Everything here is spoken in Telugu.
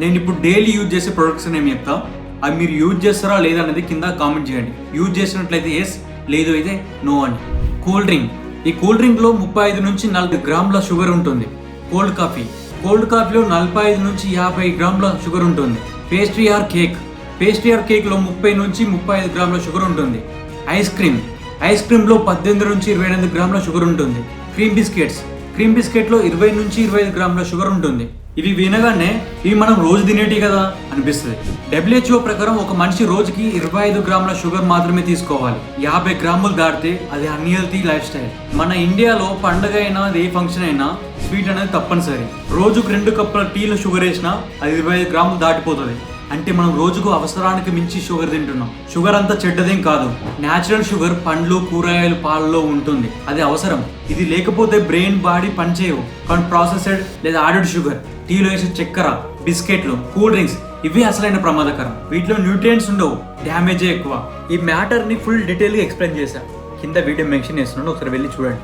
నేను ఇప్పుడు డైలీ యూజ్ చేసే ప్రొడక్ట్స్ ఏమి చెప్తా, అవి మీరు యూజ్ చేస్తారా లేదా అనేది కింద కామెంట్ చేయండి. యూజ్ చేసినట్లయితే ఎస్, లేదు అయితే నో అని. Cool drink. ఈ కూల్ డ్రింక్లో 35 నుంచి 40 గ్రాముల షుగర్ ఉంటుంది. కోల్డ్ కాఫీలో 45 నుంచి 50 గ్రాముల షుగర్ ఉంటుంది. పేస్ట్రీ ఆర్ కేక్లో 30 నుంచి 35 గ్రాముల షుగర్ ఉంటుంది. ఐస్ క్రీమ్లో 18 నుంచి 28 గ్రాముల షుగర్ ఉంటుంది. క్రీమ్ బిస్కెట్లో 20 నుంచి 25 గ్రాముల షుగర్ ఉంటుంది. ఇవి వినగానే ఇవి మనం రోజు తినేటి కదా అనిపిస్తుంది. WHO ప్రకారం ఒక మనిషి రోజుకి 25 గ్రాముల షుగర్ మాత్రమే తీసుకోవాలి. 50 గ్రాములు దాటితే అది అన్హెల్తీ లైఫ్ స్టైల్. మన ఇండియాలో పండగ అయినా ఏ ఫంక్షన్ అయినా స్వీట్ అనేది తప్పనిసరి. రోజుకు 2 కప్పుల టీలో షుగర్ వేసినా అది 25 గ్రాములు దాటిపోతుంది. అంటే మనం రోజుకు అవసరానికి మించి షుగర్ తింటున్నాం. షుగర్ అంతా చెడ్డదేం కాదు. న్యాచురల్ షుగర్ పండ్లు, కూరగాయలు, పాలలో ఉంటుంది. అది అవసరం. ఇది లేకపోతే బ్రెయిన్, బాడీ పనిచేయవు. కానీ ప్రాసెస్డ్ లేదా యాడెడ్ షుగర్, టీలో వేసే చక్కెర, బిస్కెట్లు, కూల్ డ్రింక్స్ ఇవే అసలైన ప్రమాదకరం. వీటిలో న్యూట్రియంట్స్ ఉండవు, డ్యామేజే ఎక్కువ. ఈ మ్యాటర్ని ఫుల్ డీటెయిల్గా ఎక్స్ప్లెయిన్ చేశాను. కింద వీడియో మెన్షన్ చేస్తున్నాను, ఒకసారి వెళ్ళి చూడండి.